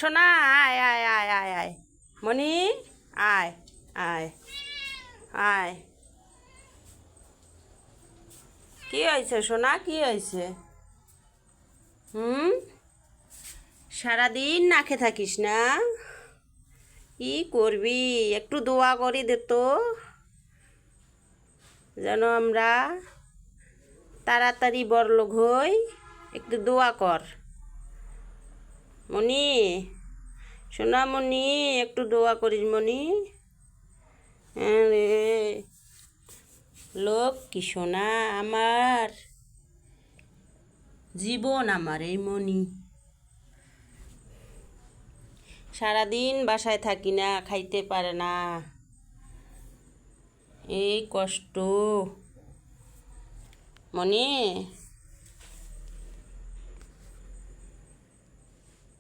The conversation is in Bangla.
সোনা আয় আয় আয় আয় আয় মনি আয় আয় আয় কি হয়েছে সোনা কি হয়েছে? সারাদিন না খেয়ে থাকিস না? কি করবি? একটু দোয়া করি দে তো, যেন আমরা তাড়াতাড়ি বড়লোক হই। একটু দোয়া কর মনি, সোনা মনি, একটু দোয়া করিস মনি। হ্যাঁ রে লোক কি সোনা আমার, জীবন আমার এই মনি। সারাদিন বাসায় থাকি না, খাইতে পারে না, এই কষ্ট মনি।